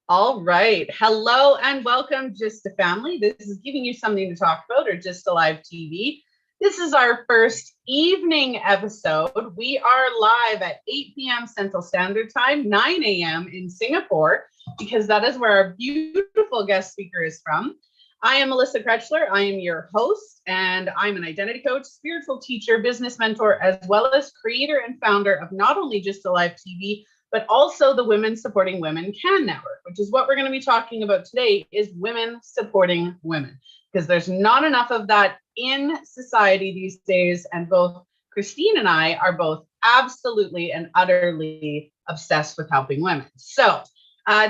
All right. Hello and welcome, Just a Family. This is giving you something to talk about, or Just Alive TV. This is our first evening episode. We are live at 8 p.m. Central Standard Time, 9 a.m. in Singapore, because that is where our beautiful guest speaker is from. I am Melissa Krechler. I am your host, and I'm an identity coach, spiritual teacher, business mentor, as well as creator and founder of not only Just Alive TV, but also the Women Supporting Women CAN Network, which is what we're going to be talking about today, is women supporting women, because there's not enough of that in society these days. And both Christine and I are both absolutely and utterly obsessed with helping women. So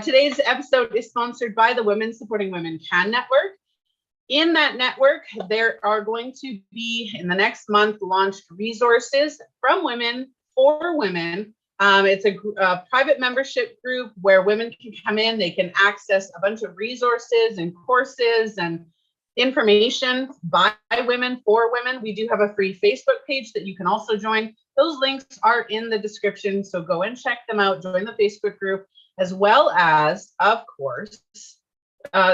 today's episode is sponsored by the Women Supporting Women CAN Network. In that network, there are going to be, in the next month, launched resources from women for women. It's a private membership group where women can come in. They can access a bunch of resources and courses and information by women for women. We do have a free Facebook page that you can also join. Those links are in the description, so go and check them out. Join the Facebook group, as well as, of course,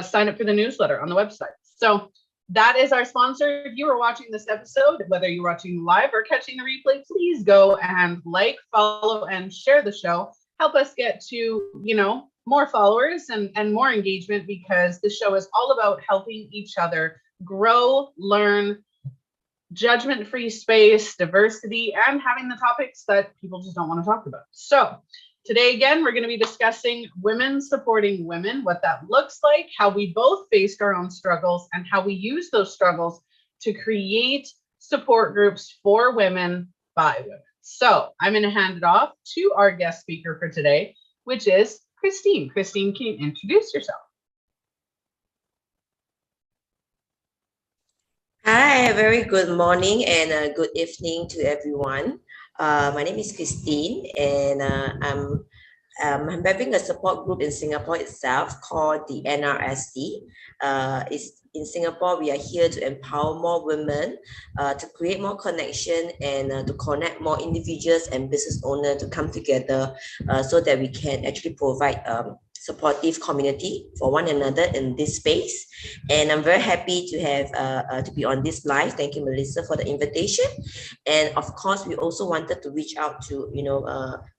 sign up for the newsletter on the website. So that is our sponsor. If you are watching this episode, whether you're watching live or catching the replay, please go and like, follow, and share the show. Help us get to, more followers and more engagement, because the show is all about helping each other grow, learn, judgment-free space, diversity, and having the topics that people just don't want to talk about. So today, again, we're going to be discussing women supporting women, what that looks like, how we both faced our own struggles, and how we use those struggles to create support groups for women by women. So I'm going to hand it off to our guest speaker for today, which is Christine. Christine, can you introduce yourself? Hi, a very good morning and a good evening to everyone. My name is Christine, and I'm having a support group in Singapore itself called the NRSC. It's in Singapore. We are here to empower more women, to create more connection, and to connect more individuals and business owners to come together, so that we can actually provide supportive community for one another in this space. And I'm very happy to have to be on this live. Thank you, Melissa, for the invitation. And of course, we also wanted to reach out to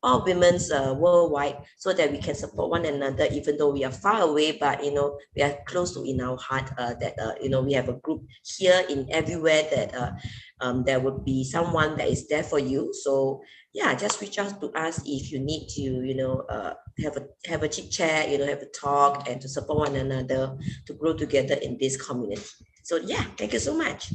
all women worldwide, so that we can support one another, even though we are far away, but we are close to in our heart. We have a group here in everywhere that there would be someone that is there for you. So yeah, just reach out to us if you need to have a chit chat, have a talk, and to support one another to grow together in this community. So yeah, thank you so much.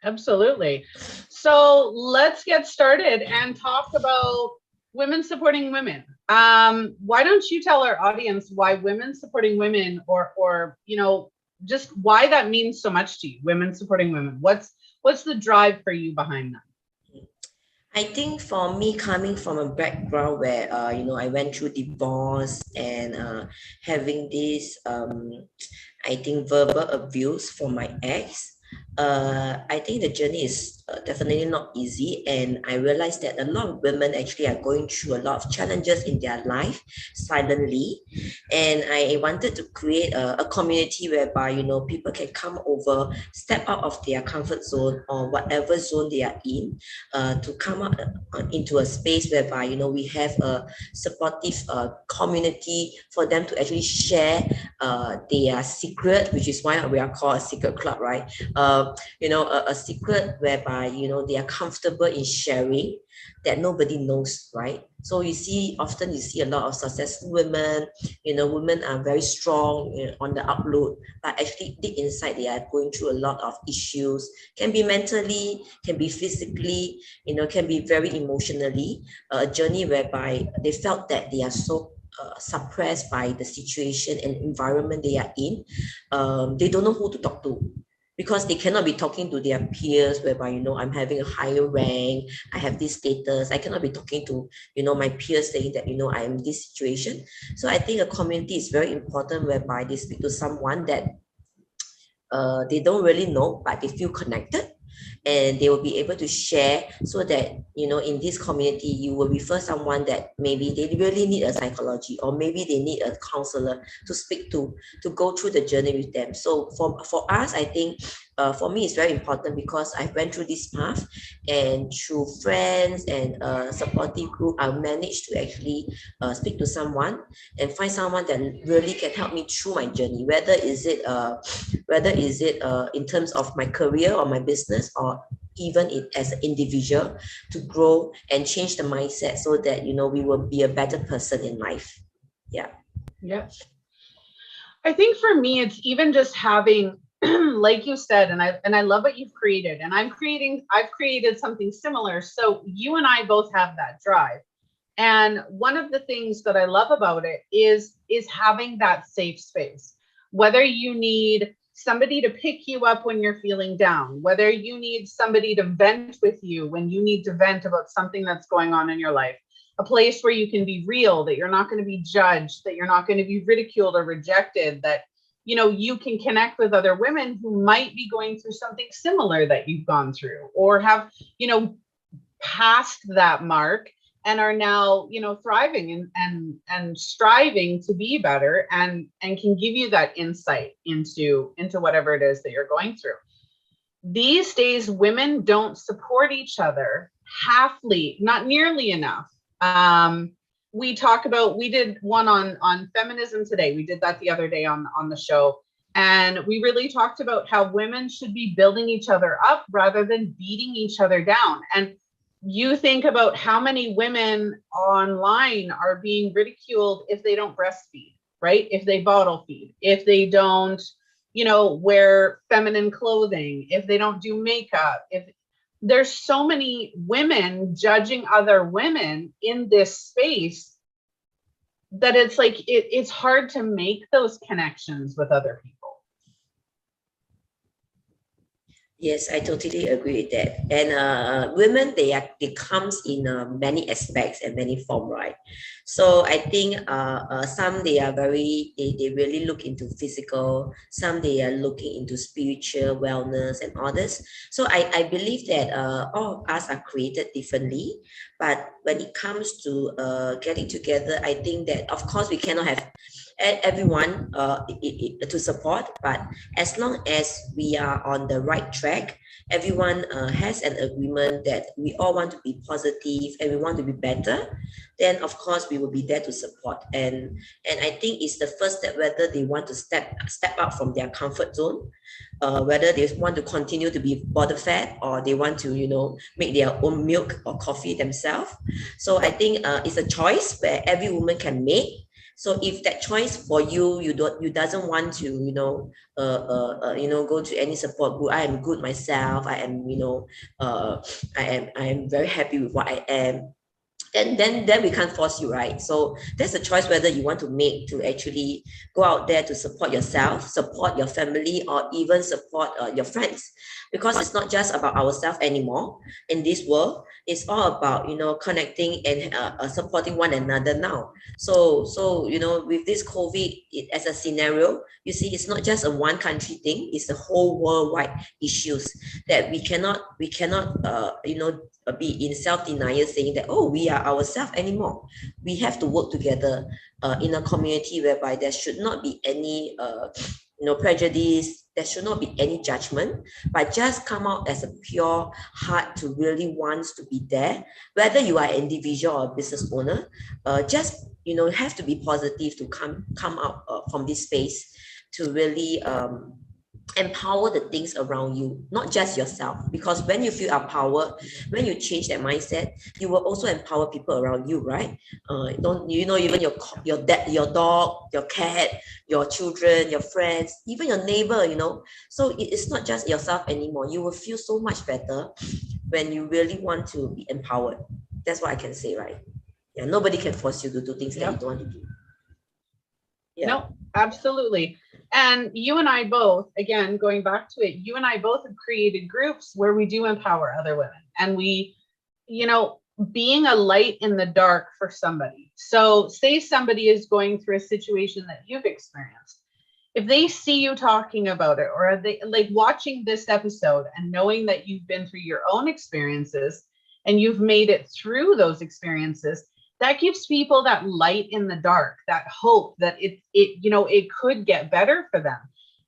Absolutely. So let's get started and talk about women supporting women. Why don't you tell our audience why women supporting women, or just why that means so much to you, women supporting women? What's the drive for you behind that? I think for me, coming from a background where I went through divorce and having this I think verbal abuse from my ex, I think the journey is definitely not easy, and I realized that a lot of women actually are going through a lot of challenges in their life silently, and I wanted to create a community whereby people can come over, step out of their comfort zone or whatever zone they are in, to come up into a space whereby we have a supportive community for them to actually share their secret, which is why we are called a secret club, right? A secret whereby they are comfortable in sharing that nobody knows, right? So often you see a lot of successful women. Women are very strong on the outlook, but actually deep inside they are going through a lot of issues. Can be mentally, can be physically, can be very emotionally. A journey whereby they felt that they are so suppressed by the situation and environment they are in. They don't know who to talk to, because they cannot be talking to their peers whereby I'm having a higher rank, I have this status. I cannot be talking to my peers saying that I am in this situation. So I think a community is very important, whereby they speak to someone that they don't really know, but they feel connected. and they will be able to share, so that, you know, in this community, you will refer someone that maybe they really need a psychology, or maybe they need a counselor to speak to go through the journey with them. So for us, I think, for me, it's very important, because I went through this path, and through friends and a supportive group, I managed to actually speak to someone and find someone that really can help me through my journey, whether is it in terms of my career or my business, or even as an individual, to grow and change the mindset, so that, you know, we will be a better person in life. Yeah. I think for me, it's even just having, like you said, and I love what you've created, and I've created something similar. So you and I both have that drive. And one of the things that I love about it is having that safe space. Whether you need somebody to pick you up when you're feeling down, whether you need somebody to vent with you when you need to vent about something that's going on in your life, a place where you can be real, that you're not going to be judged, that you're not going to be ridiculed or rejected, that, you know, you can connect with other women who might be going through something similar that you've gone through, or have, you know, passed that mark and are now, you know, thriving and striving to be better, and can give you that insight into whatever it is that you're going through. These days, women don't support each other not nearly enough. We did one on feminism today. We did that the other day on the show. And we really talked about how women should be building each other up rather than beating each other down. And you think about how many women online are being ridiculed if they don't breastfeed, right? If they bottle feed, if they don't, you know, wear feminine clothing, if they don't do makeup, if there's so many women judging other women in this space that it's like, it's hard to make those connections with other people. Yes, I totally agree with that. And women, they comes in many aspects and many form, right? So I think some, they are they really look into physical, some they are looking into spiritual wellness and others. So I believe that all of us are created differently, but when it comes to getting together, I think that of course we cannot have everyone to support, but as long as we are on the right track, everyone has an agreement that we all want to be positive and we want to be better, then of course we will be there to support. And I think it's the first step, whether they want to step out from their comfort zone, whether they want to continue to be bottom fed, or they want to, you know, make their own milk or coffee themselves. So I think it's a choice where every woman can make. So if that choice for you, you doesn't want to, go to any support group. I am good myself. I am, I am very happy with what I am. And then we can't force you, right? So that's a choice whether you want to make, to actually go out there to support yourself, support your family, or even support your friends, because it's not just about ourselves anymore in this world. It's all about, connecting and supporting one another now. So with this COVID as a scenario, you see, it's not just a one country thing. It's a whole worldwide issues that we cannot be in self-denial, saying that, oh, we are ourselves anymore. We have to work together in a community whereby there should not be any prejudice. There should not be any judgment, but just come out as a pure heart to really wants to be there. Whether you are an individual or a business owner, just have to be positive to come out from this space to really empower the things around you, not just yourself. Because when you feel empowered, when you change that mindset, you will also empower people around you, right? Even your dog, your cat, your children, your friends, even your neighbor, So it's not just yourself anymore. You will feel so much better when you really want to be empowered. That's what I can say, right? Yeah, nobody can force you to do things that you don't want to do. Yeah. No, absolutely. And you and I both, again, going back to it, you and I both have created groups where we do empower other women, and we, being a light in the dark for somebody. So say somebody is going through a situation that you've experienced. if they see you talking about it, or they like watching this episode and knowing that you've been through your own experiences and you've made it through those experiences, that gives people that light in the dark, that hope that it could get better for them.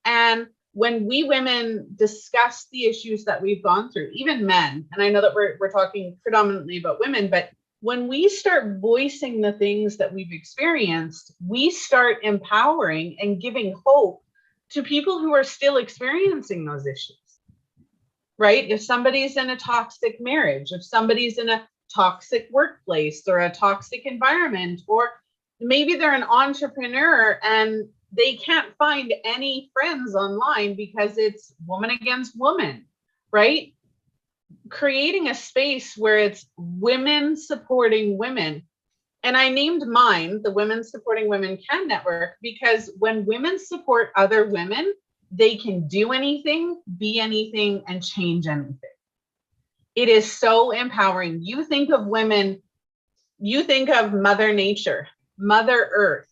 And when we women discuss the issues that we've gone through, even men, and I know that we're talking predominantly about women, but when we start voicing the things that we've experienced, we start empowering and giving hope to people who are still experiencing those issues, right? If somebody's in a toxic marriage, if somebody's in a toxic workplace or a toxic environment, or maybe they're an entrepreneur and they can't find any friends online because it's woman against woman, right? Creating a space where it's women supporting women. And I named mine the Women Supporting Women Can Network, because when women support other women, they can do anything, be anything, and change anything. It is so empowering. You think of women, you think of Mother Nature, Mother Earth,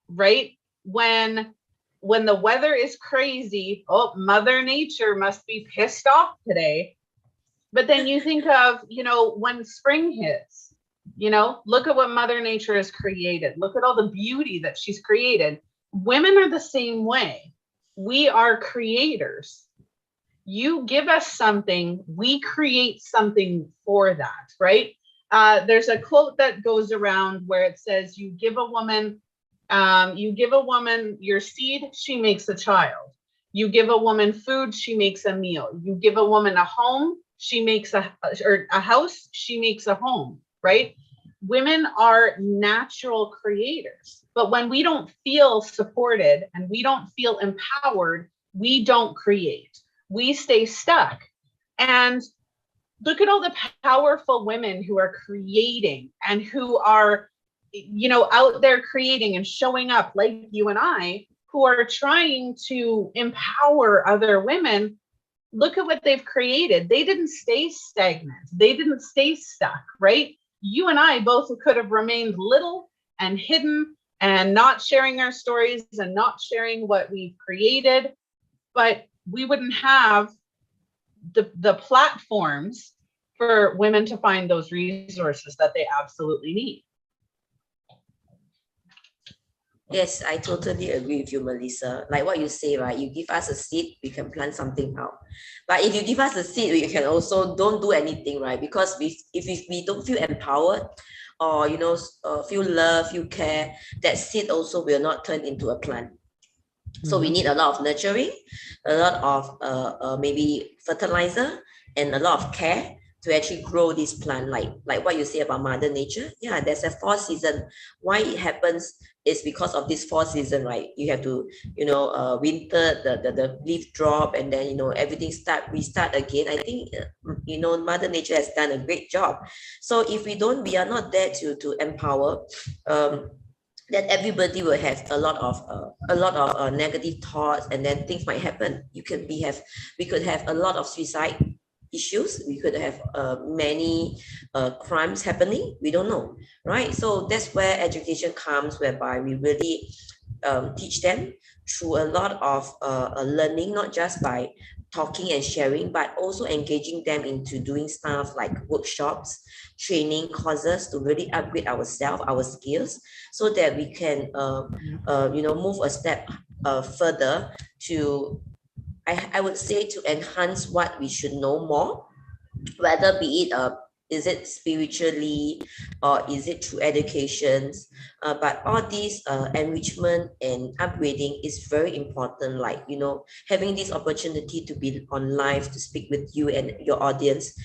right? When the weather is crazy, oh, Mother Nature must be pissed off today. But then you think of, when spring hits, look at what Mother Nature has created. Look at all the beauty that she's created. Women are the same way. We are creators. You give us something, we create something for that, right? There's a quote that goes around where it says, you give a woman your seed, she makes a child. You give a woman food, she makes a meal. You give a woman a home, she makes a house, she makes a home, right? Women are natural creators, but when we don't feel supported and we don't feel empowered, we don't create. We stay stuck. And look at all the powerful women who are creating and who are, out there creating and showing up, like you and I, who are trying to empower other women. Look at what they've created. They didn't stay stagnant. They didn't stay stuck, right? You and I both could have remained little and hidden and not sharing our stories and not sharing what we've created, but we wouldn't have the platforms for women to find those resources that they absolutely need. Yes, I totally agree with you, Melissa. Like what you say, right? You give us a seed, we can plant something out. But if you give us a seed, we can also don't do anything, right? Because if we don't feel empowered or, feel love, feel care, that seed also will not turn into a plant. So we need a lot of nurturing, a lot of maybe fertilizer, and a lot of care to actually grow this plant. Like what you say about Mother Nature. Yeah, there's a 4 season. Why it happens is because of this 4 season, right? You have to, winter, the leaf drop, and then, everything restart again. I think, Mother Nature has done a great job. So if we are not there to empower, that everybody will have a lot of negative thoughts, and then things might happen. We could have a lot of suicide issues. We could have many crimes happening. We don't know, right? So that's where education comes, whereby we really teach them through a lot of learning, not just by talking and sharing, but also engaging them into doing stuff like workshops, training courses to really upgrade ourselves, our skills, so that we can, move a step further to, I would say, to enhance what we should know more, whether be it is it spiritually or is it through educations, but all these enrichment and upgrading is very important. Like, having this opportunity to be on live to speak with you and your audience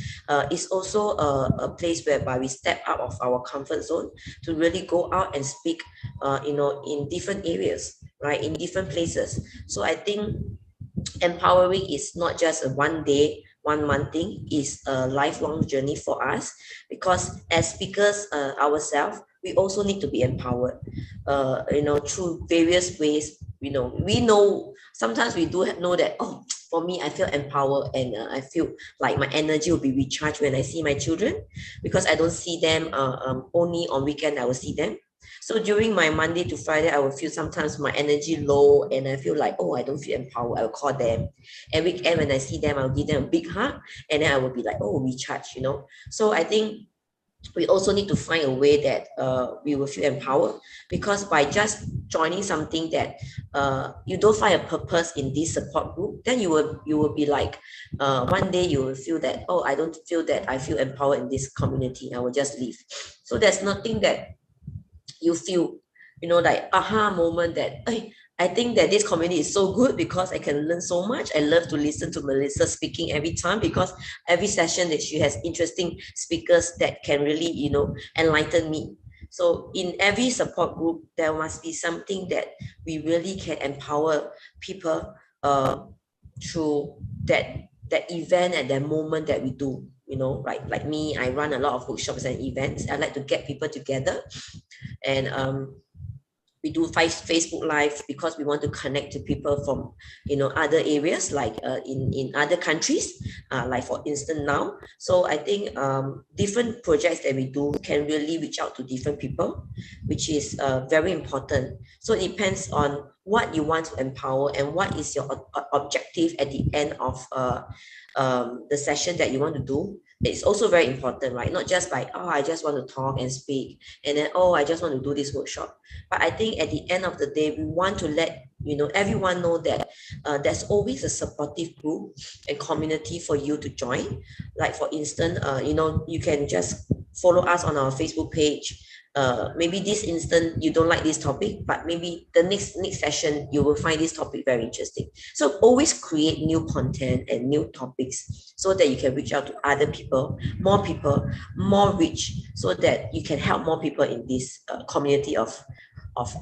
is also a place whereby we step out of our comfort zone to really go out and speak in different areas, right, in different places. So I think empowering is not just a one day, 1 month thing, is a lifelong journey for us, because as speakers ourselves, we also need to be empowered, through various ways. We know sometimes we do know that, oh, for me, I feel empowered, and I feel like my energy will be recharged when I see my children, because I don't see them only on weekend. I will see them So during my Monday to Friday, I will feel sometimes my energy low and I feel like, oh, I don't feel empowered. I'll call them. And weekend when I see them, I'll give them a big hug and then I will be like, oh, recharge, you know. So I think we also need to find a way that we will feel empowered, because by just joining something that you don't find a purpose in this support group, then you will be like one day you will feel that, oh, I don't feel that I feel empowered in this community, I will just leave. So there's nothing that you feel, you know, like aha moment that, hey, I think that this community is so good because I can learn so much. I love to listen to Melissa speaking every time, because every session that she has interesting speakers that can really, you know, enlighten me. So in every support group, there must be something that we really can empower people through that event and that moment that we do. You know, like me, I run a lot of workshops and events. I like to get people together, and we do Facebook Live because we want to connect to people from, you know, other areas, like in other countries, like for instance now. So I think different projects that we do can really reach out to different people, which is very important. So it depends on what you want to empower and what is your objective at the end of the session that you want to do. It's also very important, right? Not just like, oh, I just want to talk and speak, and then, oh, I just want to do this workshop. But I think at the end of the day, we want to let, you know, everyone know that there's always a supportive group and community for you to join. Like for instance, you know, you can just follow us on our Facebook page. Maybe this instant you don't like this topic, but maybe the next session you will find this topic very interesting. So always create new content and new topics so that you can reach out to other people, more reach, so that you can help more people in this community of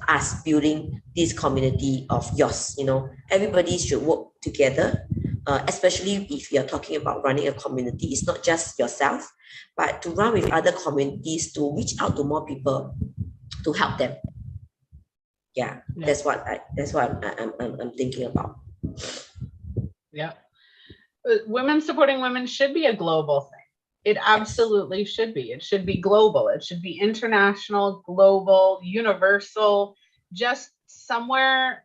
us building this community of yours. You know, everybody should work together, especially if you're talking about running a community. It's not just yourself, but to run with other communities, to reach out to more people, to help them. Yeah. That's what I'm thinking about. Yeah, women supporting women should be a global thing. It absolutely should be. It should be global. It should be international, global, universal, just somewhere,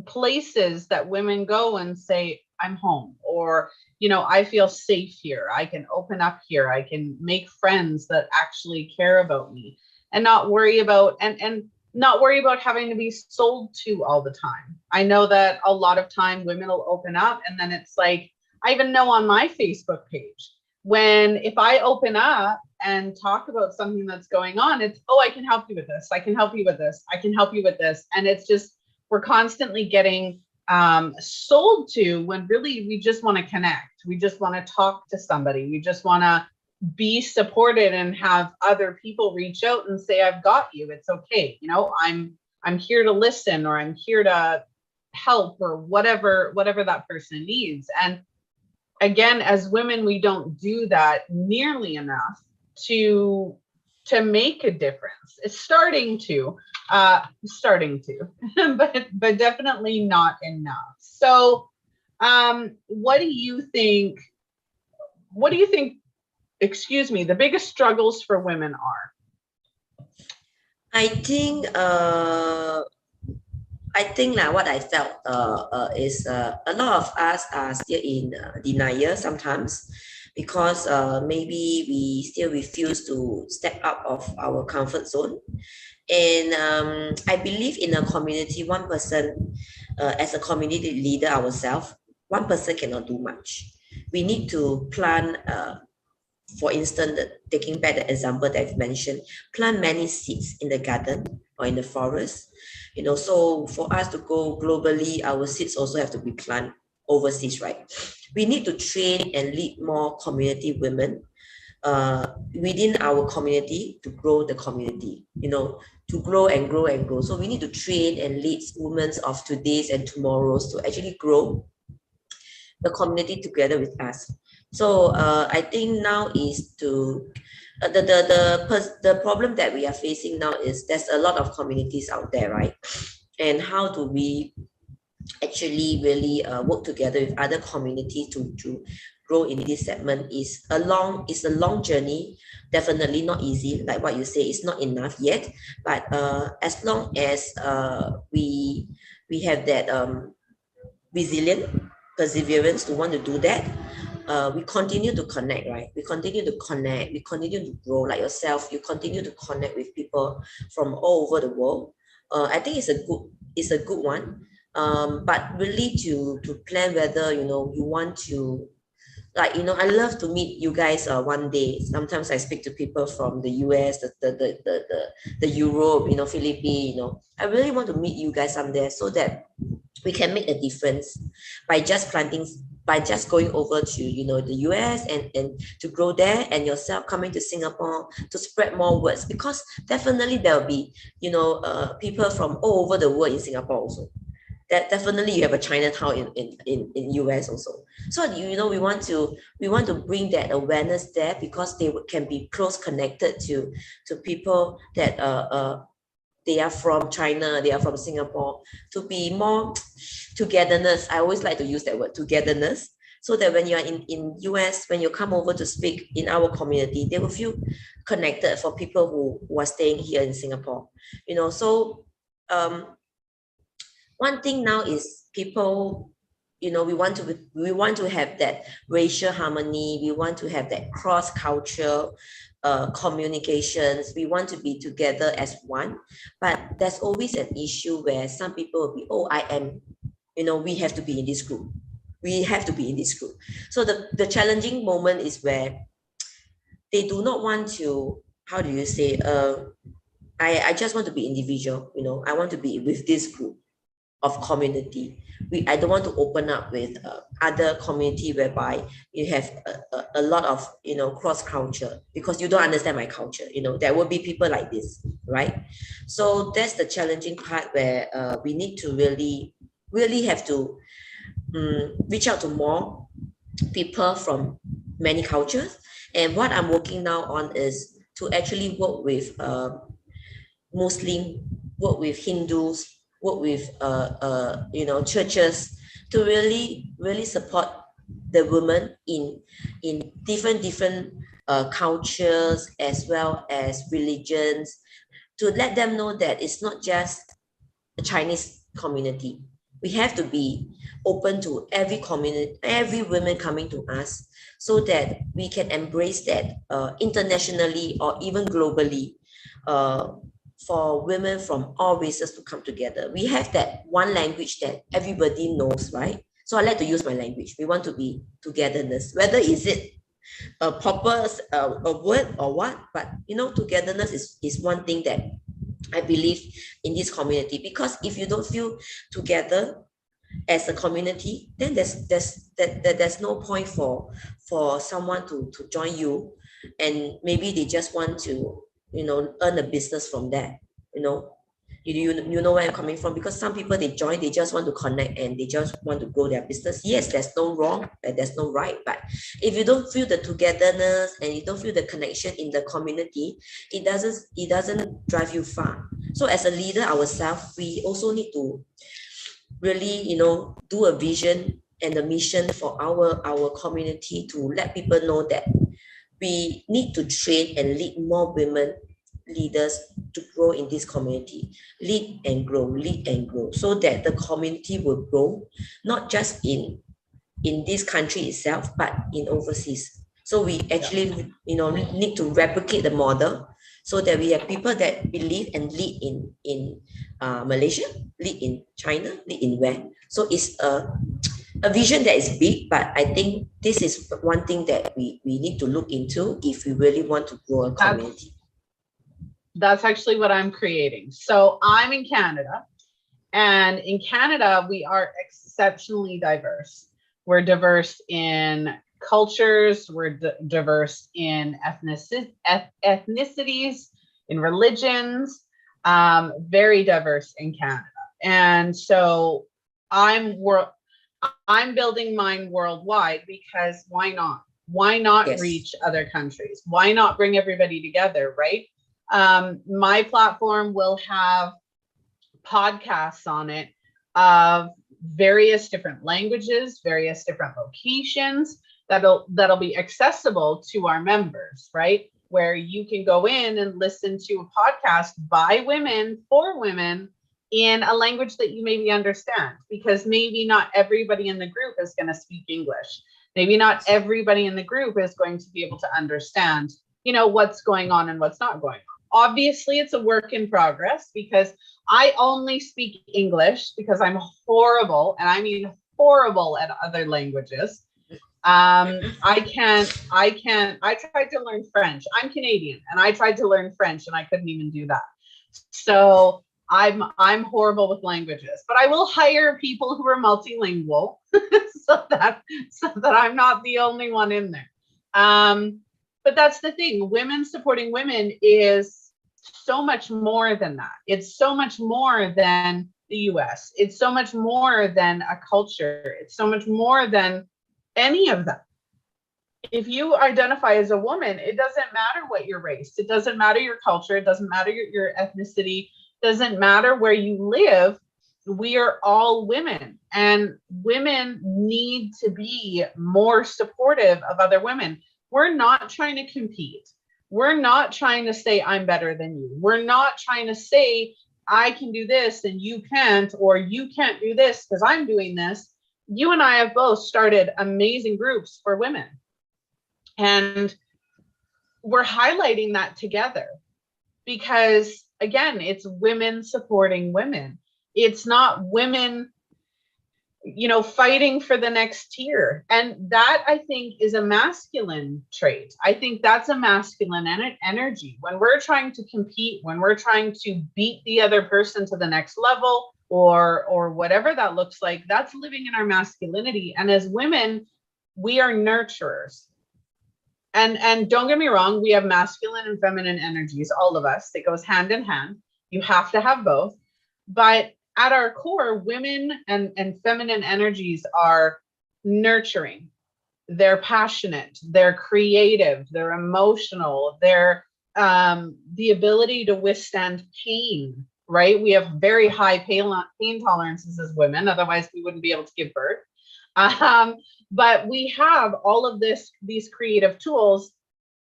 places that women go and say, I'm home, or, you know, I feel safe here. I can open up here. I can make friends that actually care about me, and not worry about, and not worry about having to be sold to all the time. I know that a lot of time women will open up and then it's like, I even know on my Facebook page, when if I open up and talk about something that's going on, it's, oh, I can help you with this. I can help you with this. I can help you with this. And it's just, we're constantly getting sold to, when really we just want to connect. We just want to talk to somebody. We just want to be supported and have other people reach out and say, I've got you. It's okay. You know, I'm here to listen, or I'm here to help, or whatever that person needs. And again, as women, we don't do that nearly enough to make a difference. It's starting to, but definitely not enough. So, what do you think? Excuse me, the biggest struggles for women are? I think like what I felt is a lot of us are still in denial sometimes, because maybe we still refuse to step out of our comfort zone. And I believe in a community, one person, as a community leader ourselves, one person cannot do much. We need to plan, for instance, taking back the example that I've mentioned, plant many seeds in the garden or in the forest. You know, so for us to go globally, our seeds also have to be planted overseas, right? We need to train and lead more community women within our community to grow the community, you know, to grow and grow and grow. So we need to train and lead women of today's and tomorrow's to actually grow the community together with us. So I think now is to the problem that we are facing now is there's a lot of communities out there, right? And how do we actually really work together with other communities to grow in this segment is a long journey. Definitely not easy. Like what you say, it's not enough yet. But as long as we have that resilient perseverance to want to do that, we continue to connect, right? We continue to connect, we continue to grow. Like yourself, you continue to connect with people from all over the world. I think it's a good one. But really to plan whether you want to, like, I love to meet you guys one day. Sometimes I speak to people from the US, the Europe, Philippines. I really want to meet you guys someday so that we can make a difference by just going over to the US and to grow there, and yourself coming to Singapore to spread more words, because definitely there will be people from all over the world in Singapore also. That definitely you have a Chinatown in US also. So we want to bring that awareness there, because they can be close connected to people that they are from China, they are from Singapore, to be more togetherness. I always like to use that word, togetherness, so that when you are in US, when you come over to speak in our community, they will feel connected for people who are staying here in Singapore. So one thing now is people, we want to have that racial harmony. We want to have that cross-cultural communications. We want to be together as one. But there's always an issue where some people will be, oh, I am, we have to be in this group. We have to be in this group. So the challenging moment is where they do not want to, how do you say, I just want to be individual. I want to be with this group of community. I don't want to open up with other community whereby you have a lot of cross culture, because you don't understand my culture. There will be people like this, right? So that's the challenging part, where we need to really have to reach out to more people from many cultures. And what I'm working now on is to actually work with Muslim, work with Hindus, work with churches, to really support the women in different cultures as well as religions, to let them know that it's not just a Chinese community. We have to be open to every community, every woman coming to us, so that we can embrace that internationally or even globally, for women from all races to come together. We have that one language that everybody knows, right? So I like to use my language. We want to be togetherness, whether is it a proper a word or what, but togetherness is one thing that I believe in this community. Because if you don't feel together as a community, then there's no point for someone to join you, and maybe they just want to earn a business from that. You know where I'm coming from, because some people, they join, they just want to connect and they just want to grow their business. Yes, there's no wrong and there's no right, but if you don't feel the togetherness and you don't feel the connection in the community, it doesn't drive you far. So as a leader ourselves, we also need to really do a vision and a mission for our community, to let people know that we need to train and lead more women leaders to grow in this community. Lead and grow, so that the community will grow, not just in this country itself, but in overseas. So we actually need to replicate the model, so that we have people that believe and lead in Malaysia, lead in China, lead in where. So it's a vision that is big, but I think this is one thing that we need to look into if we really want to grow a community. That's actually what I'm creating. So I'm in Canada, and in Canada, we are exceptionally diverse. We're diverse in cultures, we're diverse in ethnicities, in religions, very diverse in Canada. And so I'm building mine worldwide, because why not? Why not Yes. reach other countries? Why not bring everybody together, right? My platform will have podcasts on it of various different languages, various different locations, that'll be accessible to our members, right? Where you can go in and listen to a podcast by women for women in a language that you maybe understand, because maybe not everybody in the group is going to speak English. Maybe not everybody in the group is going to be able to understand, what's going on and what's not going on. Obviously, it's a work in progress, because I only speak English because I'm horrible, and I mean horrible, at other languages. I tried to learn French. I'm Canadian, and I tried to learn French, and I couldn't even do that. So I'm horrible with languages, but I will hire people who are multilingual so that I'm not the only one in there. But that's the thing. Women supporting women is so much more than that. It's so much more than the US. It's so much more than a culture. It's so much more than any of that. If you identify as a woman, it doesn't matter what your race, it doesn't matter your culture, it doesn't matter your ethnicity, doesn't matter where you live. We are all women, and women need to be more supportive of other women. We're not trying to compete. We're not trying to say I'm better than you. We're not trying to say I can do this and you can't, or you can't do this because I'm doing this. You and I have both started amazing groups for women, and we're highlighting that together, because again, it's women supporting women. It's not women, fighting for the next tier. And that, I think, is a masculine trait. I think that's a masculine energy. When we're trying to compete, when we're trying to beat the other person to the next level, or whatever that looks like, that's living in our masculinity. And as women, we are nurturers. And don't get me wrong, we have masculine and feminine energies, all of us. It goes hand in hand. You have to have both. But at our core, women and feminine energies are nurturing. They're passionate, they're creative, they're emotional, they're the ability to withstand pain, right? We have very high pain tolerances as women, otherwise we wouldn't be able to give birth. But we have all of these creative tools,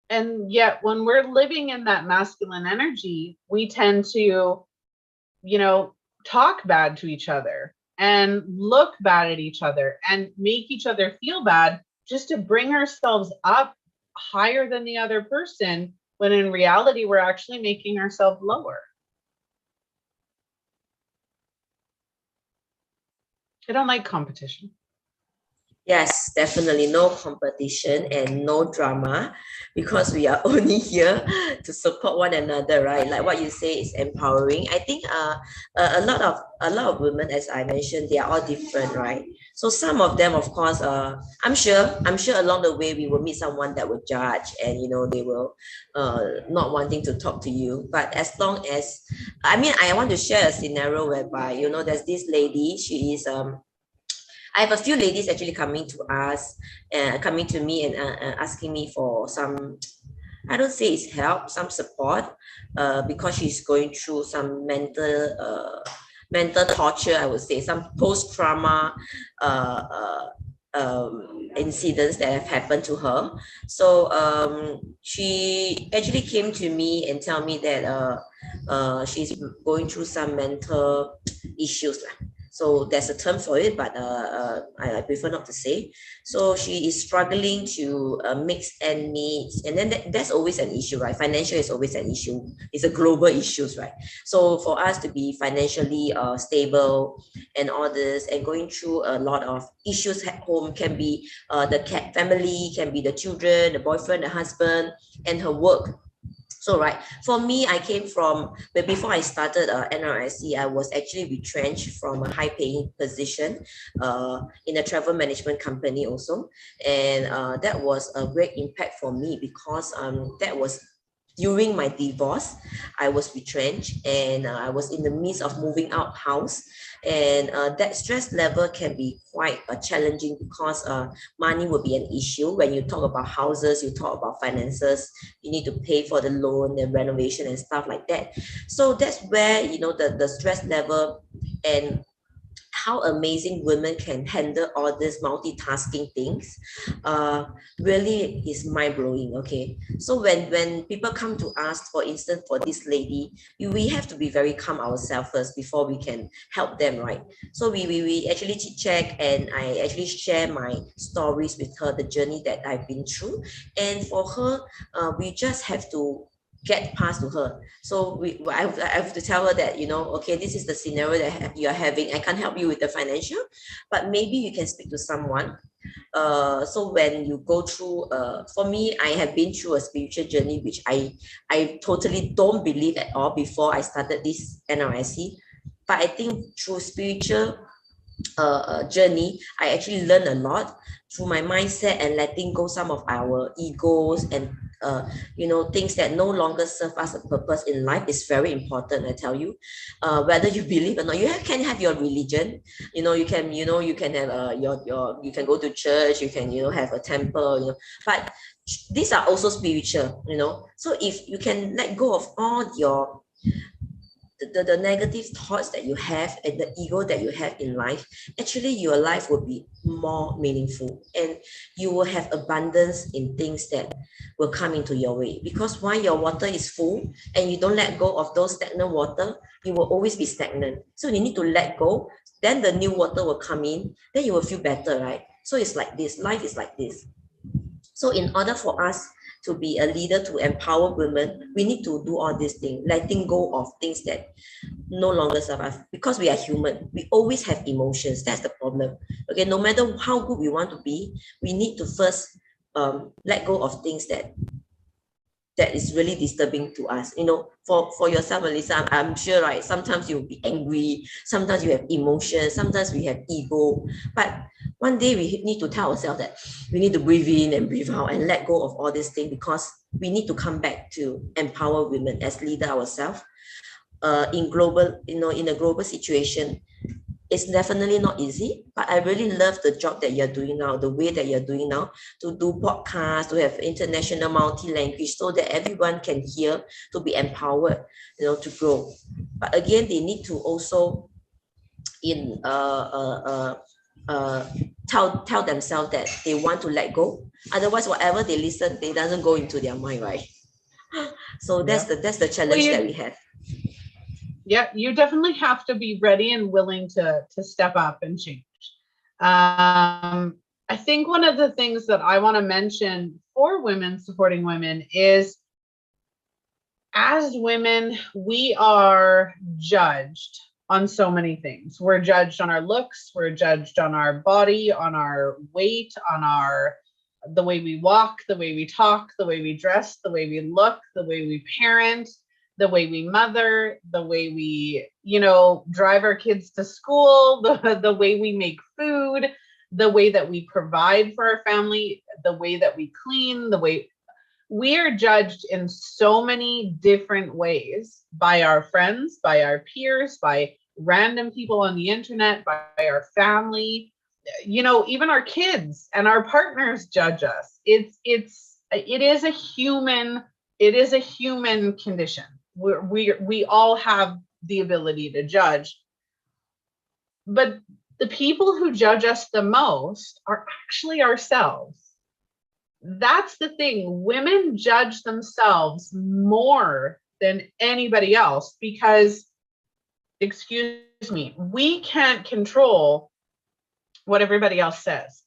and yet when we're living in that masculine energy, we tend to, talk bad to each other and look bad at each other and make each other feel bad, just to bring ourselves up higher than the other person, when in reality, we're actually making ourselves lower. I don't like competition. Yes, definitely no competition and no drama, because we are only here to support one another, right? Like what you say is empowering. I think a lot of women, as I mentioned, they are all different, right? So some of them, of course, I'm sure along the way we will meet someone that will judge, and they will not wanting to talk to you. But as long as, I want to share a scenario whereby there's this lady. She is I have a few ladies actually coming to me and asking me for some, I don't say it's help, some support, because she's going through some mental torture, I would say, some post-trauma incidents that have happened to her. So she actually came to me and tell me that she's going through some mental issues. So there's a term for it, but I prefer not to say. So she is struggling to make ends meet, and then that's always an issue, right? Financial is always an issue. It's a global issue, right? So for us to be financially stable and all this, and going through a lot of issues at home, can be the family, can be the children, the boyfriend, the husband, and her work. So, right, for me, I came from, but before I started NRSC, I was actually retrenched from a high-paying position in a travel management company also. And that was a great impact for me, because that was during my divorce. I was retrenched, and I was in the midst of moving out house. And that stress level can be quite challenging, because money will be an issue. When you talk about houses, you talk about finances, you need to pay for the loan, the renovation and stuff like that. So that's where, the stress level and how amazing women can handle all these multitasking things really is mind-blowing. Okay, so when people come to us, for instance, for this lady, we have to be very calm ourselves first before we can help them, right? So we actually chit chat, and I actually share my stories with her, the journey that I've been through. And for her, we just have to get past to her. So I have to tell her that, you know, okay, this is the scenario that you're having. I can't help you with the financial, but maybe you can speak to someone. So when you go through, for me, I have been through a spiritual journey, which I totally don't believe at all before I started this NRSC. But I think through spiritual journey, I actually learned a lot through my mindset and letting go some of our egos and you know, things that no longer serve us a purpose in life is very important. I tell you, whether you believe or not, can have your religion. You can have you can go to church, you can have a temple, but these are also spiritual. So if you can let go of all your the negative thoughts that you have and the ego that you have in life, actually your life will be more meaningful, and you will have abundance in things that will come into your way. Because while your water is full and you don't let go of those stagnant water, you will always be stagnant. So you need to let go, then the new water will come in, then you will feel better, right? So it's like this, life is like this. So in order for us to be a leader, to empower women, we need to do all these things, letting go of things that no longer serve us, because we are human. We always have emotions. That's the problem. Okay, no matter how good we want to be, we need to first let go of things that is really disturbing to us. For yourself, Melissa, I'm sure, right? Sometimes you'll be angry, sometimes you have emotions, sometimes we have ego. But one day we need to tell ourselves that we need to breathe in and breathe out and let go of all these things, because we need to come back to empower women as leader ourselves. In a global situation, it's definitely not easy, but I really love the job that you're doing now, the way that you're doing now, to do podcasts, to have international multi-language, so that everyone can hear, to be empowered, to grow. But again, they need to also tell themselves that they want to let go. Otherwise, whatever they listen, they doesn't go into their mind, right? So that's the challenge that we have. Yeah, you definitely have to be ready and willing to step up and change. I think one of the things that I want to mention for women supporting women is, as women, we are judged on so many things. We're judged on our looks, we're judged on our body, on our weight, on the way we walk, the way we talk, the way we dress, the way we look, the way we parent, the way we mother, the way we, drive our kids to school, the way we make food, the way that we provide for our family, the way that we clean, the way we are judged in so many different ways by our friends, by our peers, by random people on the internet, by our family, even our kids and our partners judge us. It is a human condition. We all have the ability to judge, but the people who judge us the most are actually ourselves. That's the thing. Women judge themselves more than anybody else because, excuse me, we can't control what everybody else says.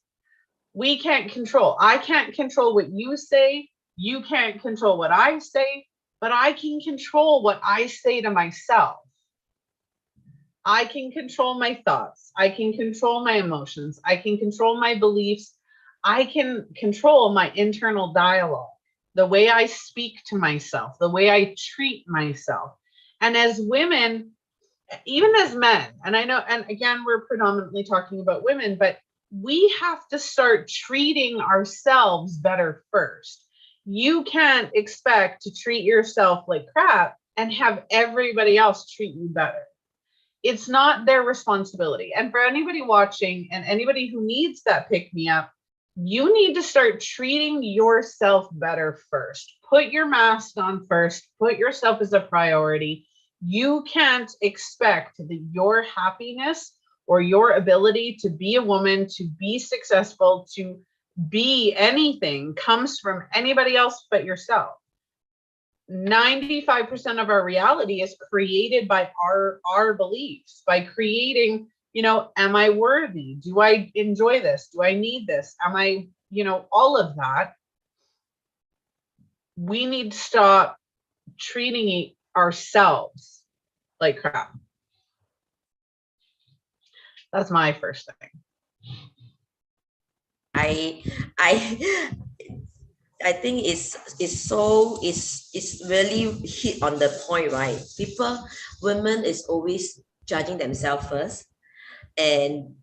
I can't control what you say. You can't control what I say, but I can control what I say to myself. I can control my thoughts. I can control my emotions. I can control my beliefs. I can control my internal dialogue, the way I speak to myself, the way I treat myself. And as women, even as men, and I know, and again, we're predominantly talking about women, but we have to start treating ourselves better first. You can't expect to treat yourself like crap and have everybody else treat you better. It's not their responsibility. And for anybody watching and anybody who needs that pick-me-up, you need to start treating yourself better first. Put your mask on first. Put yourself as a priority. You can't expect that your happiness or your ability to be a woman, to be successful, to be anything comes from anybody else but yourself. 95% of our reality is created by our beliefs, by creating, you know, am I worthy? Do I enjoy this? Do I need this? Am I, you know, all of that. We need to stop treating ourselves like crap. That's my first thing. I I think it's really hit on the point, right? Women is always judging themselves first, and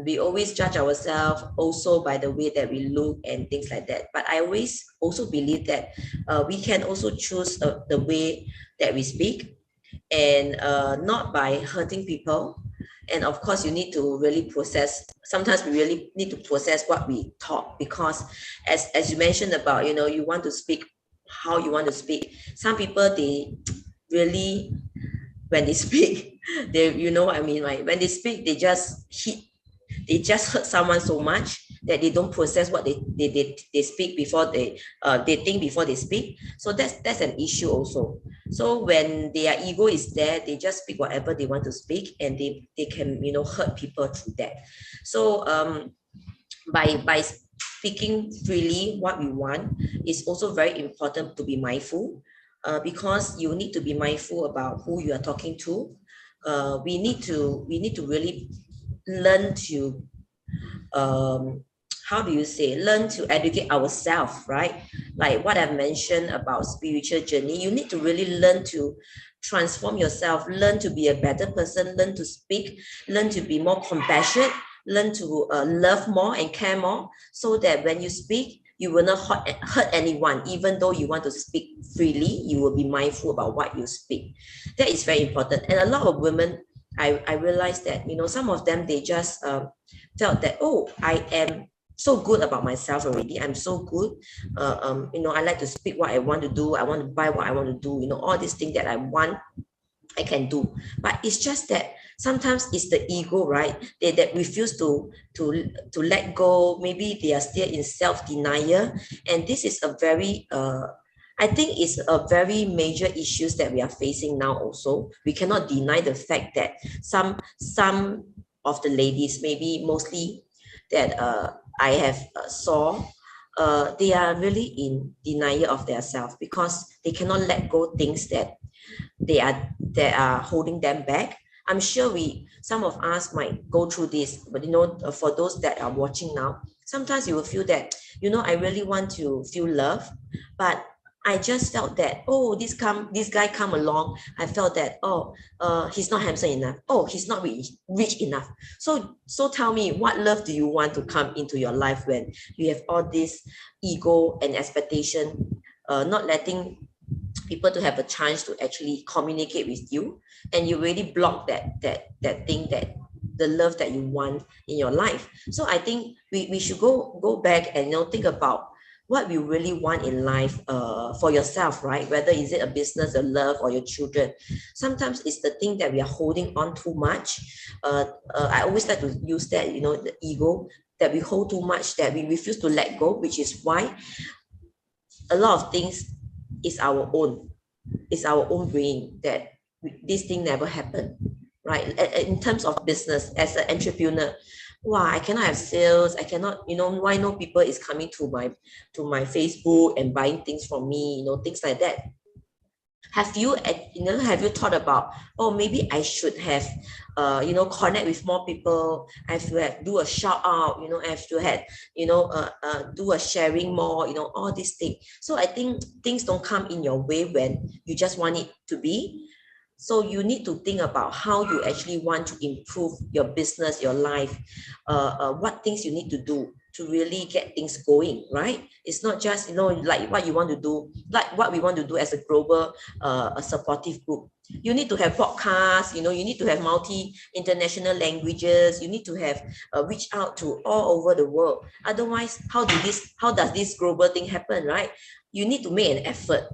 we always judge ourselves also by the way that we look and things like that. But I always also believe that we can also choose the way that we speak, and not by hurting people. And of course, you need to really process. Sometimes we really need to process what we talk, because as you mentioned about, you know, you want to speak how you want to speak. Some people, they really, when they speak, they, you know what I mean, right? When they speak, they just hurt someone so much that they don't process what they speak before they think before they speak. So that's an issue also. So when their ego is there, they just speak whatever they want to speak, and they can, you know, hurt people through that. So by speaking freely what we want, is also very important to be mindful, because you need to be mindful about who you are talking to. We need to really learn to how do you say, learn to educate ourselves, right? Like what I've mentioned about spiritual journey, you need to really learn to transform yourself, learn to be a better person, learn to speak, learn to be more compassionate, learn to love more and care more, so that when you speak, you will not hurt anyone. Even though you want to speak freely, you will be mindful about what you speak. That is very important. And a lot of women, I realized that, you know, some of them, they just felt that, oh, I am so good about myself already. I'm so good. You know, I like to speak what I want to do. I want to buy what I want to do. You know, all these things that I want, I can do. But it's just that sometimes it's the ego, right? That refuse to let go. Maybe they are still in self-denial. And this is a very I think it's a very major issues that we are facing now also. We cannot deny the fact that some of the ladies, maybe mostly that I have saw, they are really in denial of their self, because they cannot let go things that are holding them back. I'm sure some of us might go through this, but you know, for those that are watching now, sometimes you will feel that, you know, I really want to feel love, but I just felt that, oh, this guy come along. I felt that, oh, he's not handsome enough. Oh, he's not rich enough. So tell me, what love do you want to come into your life when you have all this ego and expectation, not letting people to have a chance to actually communicate with you, and you really block that thing, that the love that you want in your life. So I think we should go back and, you know, think about what you really want in life, for yourself, right? Whether is it a business, a love, or your children. Sometimes it's the thing that we are holding on too much. I always like to use that, you know, the ego, that we hold too much, that we refuse to let go, which is why a lot of things is our own. It's our own brain that this thing never happened, right? In terms of business, as an entrepreneur, wow, I cannot have sales. I cannot, you know, why no people is coming to my Facebook and buying things from me, you know, things like that. Have you thought about, oh, maybe I should have, you know, connect with more people. I have to do a shout out, you know, I have to have, you know, do a sharing more, you know, all these things. So I think things don't come in your way when you just want it to be. So you need to think about how you actually want to improve your business, your life, what things you need to do to really get things going, right? It's not just, you know, like what you want to do, like what we want to do as a global, a supportive group. You need to have podcasts, you know, you need to have multi-international languages, you need to have reach out to all over the world. Otherwise, how does this global thing happen, right? You need to make an effort.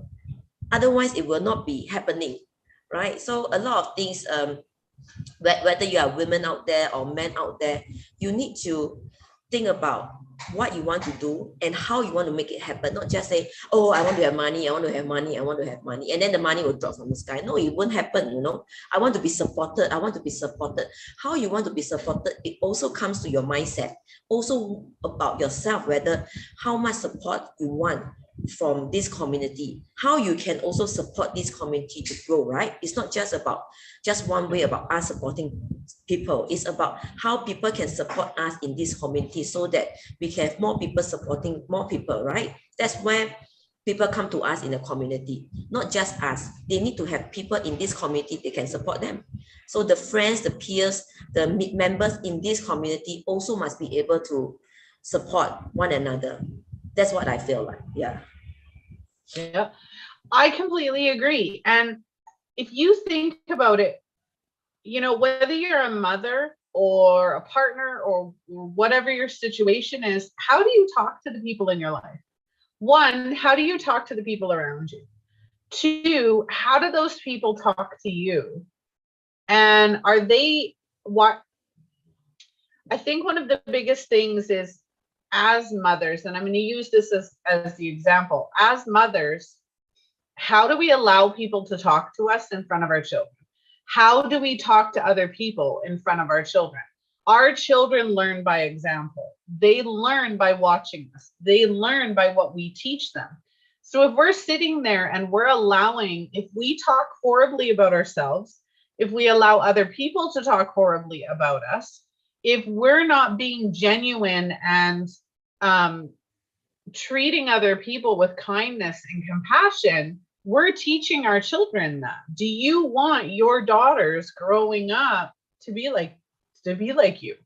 Otherwise, it will not be happening, right? So a lot of things, whether you are women out there or men out there, you need to think about what you want to do and how you want to make it happen. Not just say, oh, I want to have money, I want to have money, I want to have money, and then the money will drop from the sky. No, it won't happen, you know. I want to be supported. I want to be supported. How you want to be supported, it also comes to your mindset. Also about yourself, whether how much support you want from this community, how you can also support this community to grow, right? It's not just about just one way about us supporting people. It's about how people can support us in this community so that we can have more people supporting more people, right? That's where people come to us in the community, not just us. They need to have people in this community they can support them. So the friends, the peers, the members in this community also must be able to support one another. That's what I feel like. Yeah. Yeah, I completely agree. And if you think about it, you know, whether you're a mother or a partner or whatever your situation is, how do you talk to the people in your life? One, how do you talk to the people around you? Two, how do those people talk to you? And are they what? I think one of the biggest things is, as mothers, and I'm going to use this as the example, as mothers, how do we allow people to talk to us in front of our children? How do we talk to other people in front of our children? Our children learn by example. They learn by watching us. They learn by what we teach them. So if we're sitting there and we're allowing, if we talk horribly about ourselves, if we allow other people to talk horribly about us, if we're not being genuine and treating other people with kindness and compassion, we're teaching our children that. Do you want your daughters growing up to be like you?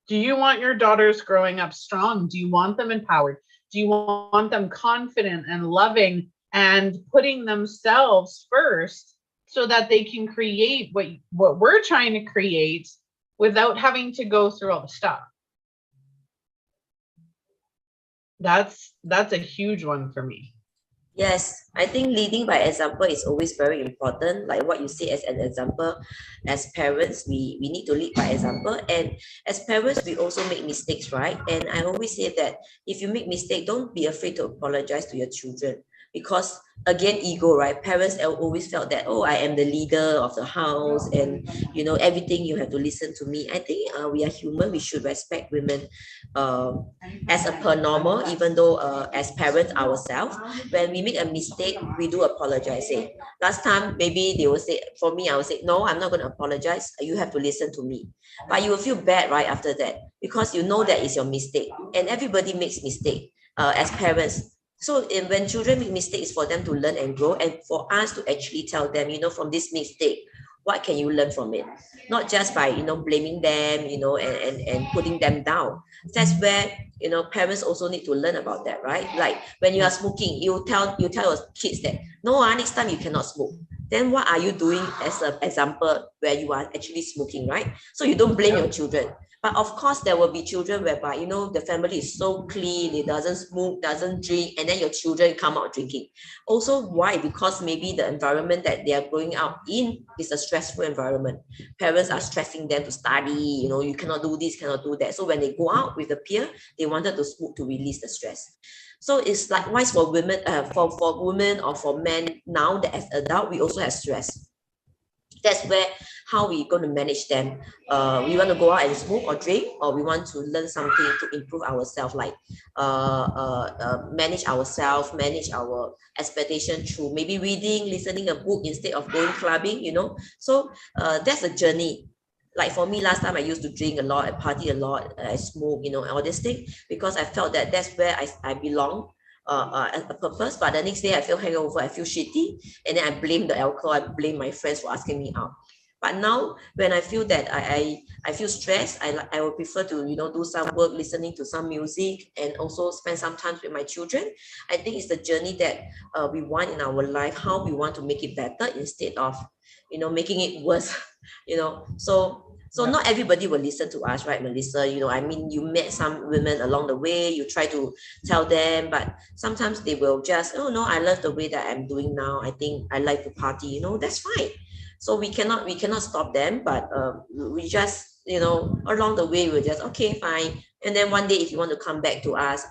Do you want your daughters growing up strong? Do you want them empowered? Do you want them confident and loving and putting themselves first so that they can create what we're trying to create without having to go through all the stuff? That's a huge one for me. Yes, I think leading by example is always very important. Like what you say as an example, as parents, we need to lead by example. And as parents, we also make mistakes, right? And I always say that if you make mistake, don't be afraid to apologize to your children. Because again, ego, right? Parents always felt that, oh, I am the leader of the house and, you know, everything you have to listen to me. I think we are human. We should respect women as a per normal, even though as parents ourselves, when we make a mistake, we do apologize. Say, last time, maybe they will say, for me, I will say, no, I'm not going to apologize. You have to listen to me. But you will feel bad right after that because you know that is your mistake. And everybody makes mistake as parents. So when children make mistakes, for them to learn and grow, and for us to actually tell them, you know, from this mistake, what can you learn from it? Not just by, you know, blaming them, you know, and putting them down. That's where, you know, parents also need to learn about that, right? Like when you are smoking, you tell your kids that, no, next time you cannot smoke. Then what are you doing as an example where you are actually smoking, right? So you don't blame your children. But of course, there will be children whereby, you know, the family is so clean, it doesn't smoke, doesn't drink, and then your children come out drinking. Also, why? Because maybe the environment that they are growing up in is a stressful environment. Parents are stressing them to study, you know, you cannot do this, cannot do that. So when they go out with the peer, they wanted to smoke to release the stress. So it's likewise for women, for women or for men now that as adult, we also have stress. That's where how we going to manage them. We want to go out and smoke or drink, or we want to learn something to improve ourselves, like manage ourselves, manage our expectation through maybe reading, listening a book instead of going clubbing, you know. So that's a journey. Like for me, last time I used to drink a lot, I party a lot, I smoke, you know, all this thing, because I felt that that's where I belong. As a purpose, but the next day I feel hangover, I feel shitty, and then I blame the alcohol, I blame my friends for asking me out. But now when I feel that I feel stressed, I would prefer to, you know, do some work, listening to some music, and also spend some time with my children. I think it's the journey that we want in our life, how we want to make it better instead of, you know, making it worse. You know, so not everybody will listen to us, right, Melissa? You know, I mean, you met some women along the way, you try to tell them, but sometimes they will just, oh no, I love the way that I'm doing now. I think I like to party, you know, that's fine. So we cannot stop them, but we just, you know, along the way we're just okay, fine. And then one day if you want to come back to us,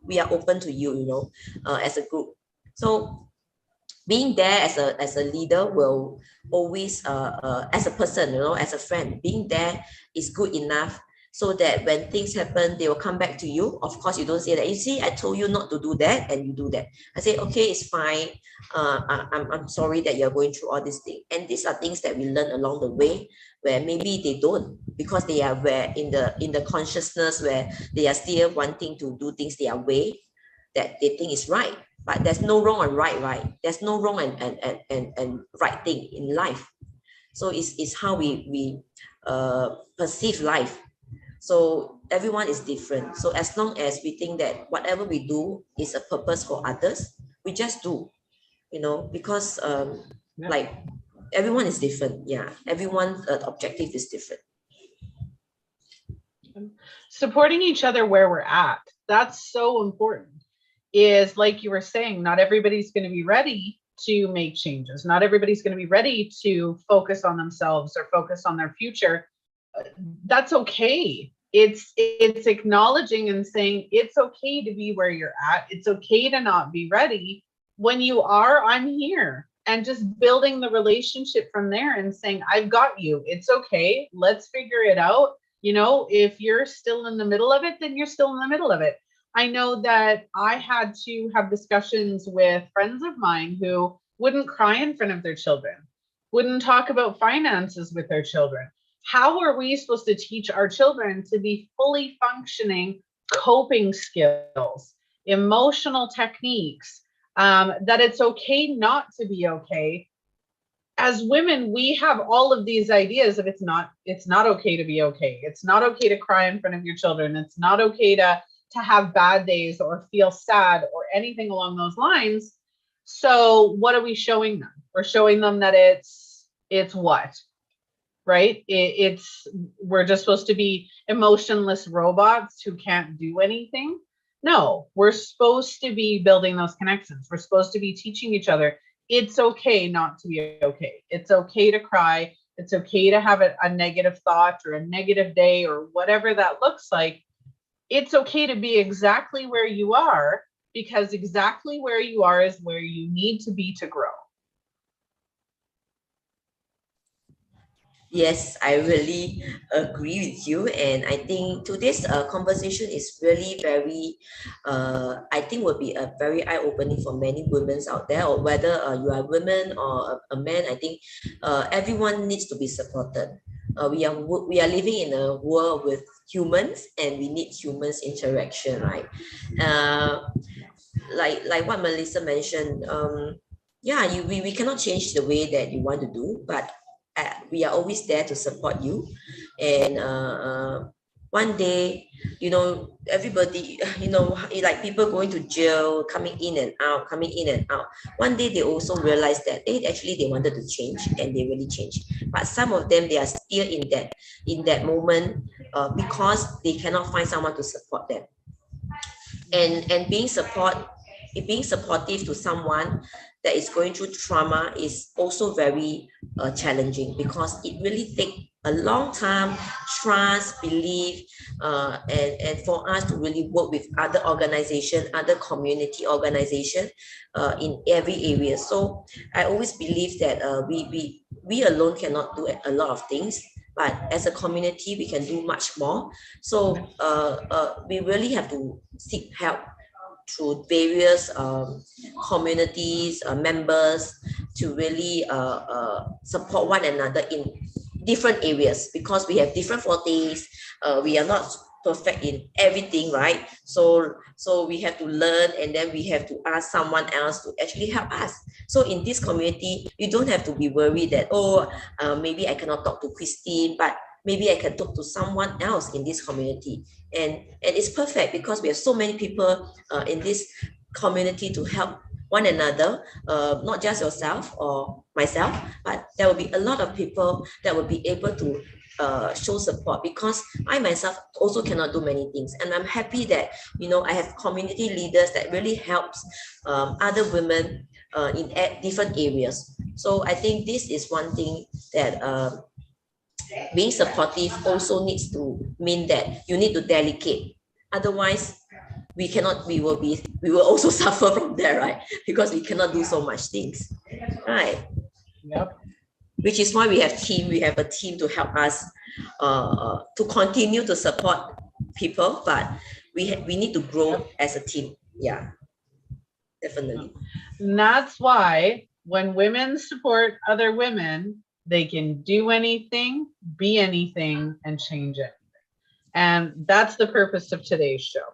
we are open to you, you know, as a group. So being there as a leader will always as a person, you know, as a friend, being there is good enough, so that when things happen they will come back to you. Of course you don't say that, you see, I told you not to do that and you do that. I say, okay, it's fine, I'm sorry that you're going through all these things. And these are things that we learn along the way, where maybe they don't, because they are where in the consciousness where they are still wanting to do things their way, that they think is right. But there's no wrong and right. There's no wrong and right thing in life. So it's how we perceive life. So everyone is different. So as long as we think that whatever we do is a purpose for others, we just do, you know, because like everyone is different. Yeah, everyone's objective is different. Supporting each other where we're at, that's so important. Is like you were saying, not everybody's going to be ready to make changes. Not everybody's going to be ready to focus on themselves or focus on their future. That's okay. It's acknowledging and saying it's okay to be where you're at. It's okay to not be ready. When you are, I'm here. And just building the relationship from there and saying, I've got you. It's okay. Let's figure it out. You know, if you're still in the middle of it, then you're still in the middle of it. I know that I had to have discussions with friends of mine who wouldn't cry in front of their children, wouldn't talk about finances with their children. How are we supposed to teach our children to be fully functioning coping skills, emotional techniques, that it's okay not to be okay? As women, we have all of these ideas of it's not okay to be okay. It's not okay to cry in front of your children. It's not okay to have bad days or feel sad or anything along those lines. So what are we showing them? We're showing them that it's what, right? We're just supposed to be emotionless robots who can't do anything. No, we're supposed to be building those connections. We're supposed to be teaching each other it's okay not to be okay. It's okay to cry. It's okay to have a negative thought or a negative day or whatever that looks like. It's okay to be exactly where you are, because exactly where you are is where you need to be to grow. Yes, I really agree with you, and I think today's conversation is really very, I think will be a very eye-opening for many women out there, or whether you are a woman or a man. I think everyone needs to be supported. We are living in a world with humans, and we need humans interaction, right? Like what Melissa mentioned, yeah, we cannot change the way that you want to do, but we are always there to support you. And one day, you know, everybody, you know, like people going to jail, coming in and out. One day they also realize that actually they wanted to change, and they really changed. But some of them, they are still in that moment because they cannot find someone to support them. And being supportive to someone that is going through trauma is also very challenging, because it really takes a long time, trust, belief, and for us to really work with other organizations, other community organizations in every area. So I always believe that we alone cannot do a lot of things, but as a community we can do much more. So we really have to seek help through various communities, members, to really support one another in different areas, because we have different fortes. We are not perfect in everything, right? So we have to learn, and then we have to ask someone else to actually help us. So in this community, you don't have to be worried that, maybe I cannot talk to Christine, but maybe I can talk to someone else in this community. And it's perfect, because we have so many people in this community to help one another, not just yourself or myself, but there will be a lot of people that will be able to show support, because I myself also cannot do many things. And I'm happy that, you know, I have community leaders that really helps other women in different areas. So I think this is one thing that being supportive also needs to mean that you need to delegate. Otherwise, we will also suffer from that, right? Because we cannot do so much things, right? Yep. Which is why we have a team to help us to continue to support people, but we need to grow as a team. Yeah, definitely. And that's why when women support other women, they can do anything, be anything, and change it. And that's the purpose of today's show.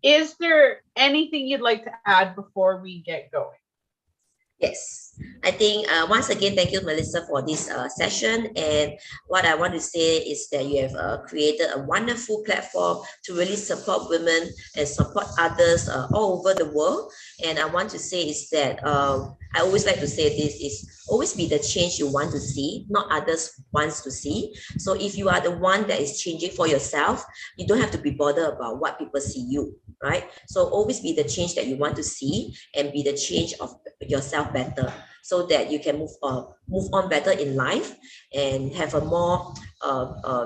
Is there anything you'd like to add before we get going? Yes, I think once again, thank you, Melissa, for this session. And what I want to say is that you have created a wonderful platform to really support women and support others all over the world. And I want to say is that I always like to say this is always be the change you want to see, not others wants to see. So if you are the one that is changing for yourself, you don't have to be bothered about what people see you, right? So always be the change that you want to see and be the change of yourself better, so that you can move on better in life and have a more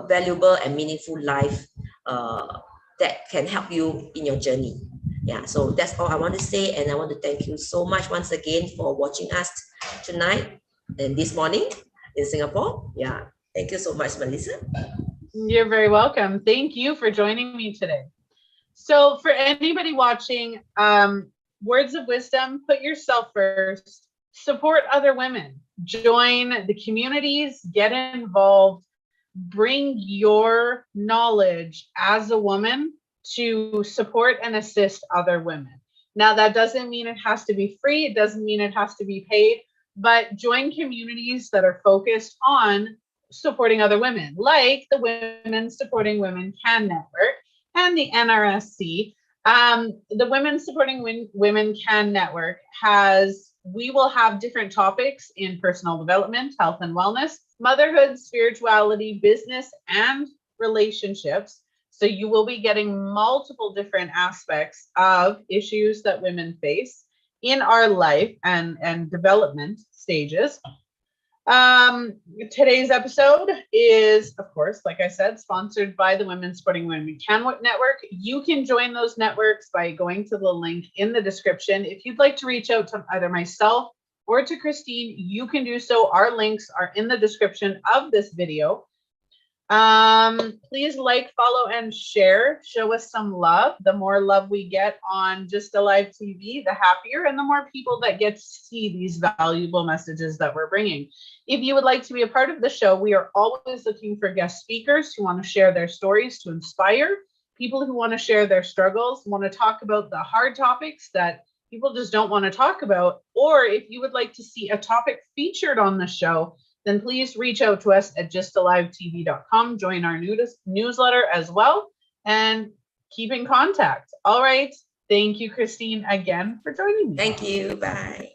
valuable and meaningful life that can help you in your journey. Yeah, so that's all I want to say, and I want to thank you so much once again for watching us tonight and this morning in Singapore. Yeah, thank you so much, Melissa. You're very welcome. Thank you for joining me today. So for anybody watching, words of wisdom: put yourself first, support other women, join the communities, get involved, bring your knowledge as a woman to support and assist other women. Now, that doesn't mean it has to be free. It doesn't mean it has to be paid, but join communities that are focused on supporting other women, like the Women Supporting Women Can Network and the NRSC. The Women Supporting Women Can Network we will have different topics in personal development, health and wellness, motherhood, spirituality, business, and relationships. So you will be getting multiple different aspects of issues that women face in our life and development stages. Today's episode is, of course, like I said, sponsored by the Women Supporting Women Can Network. You can join those networks by going to the link in the description. If you'd like to reach out to either myself or to Christine, you can do so. Our links are in the description of this video. Please like, follow, and share. Show us some love. The more love we get on Just Alive TV, the happier, and the more people that get to see these valuable messages that we're bringing. If you would like to be a part of the show, we are always looking for guest speakers who want to share their stories to inspire, people who want to share their struggles, want to talk about the hard topics that people just don't want to talk about, or if you would like to see a topic featured on the show, then please reach out to us at justalivetv.com. Join our newsletter as well and keep in contact. All right. Thank you, Christine, again for joining me. Thank you. Bye.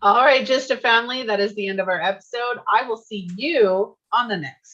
All right, Just a Family. That is the end of our episode. I will see you on the next.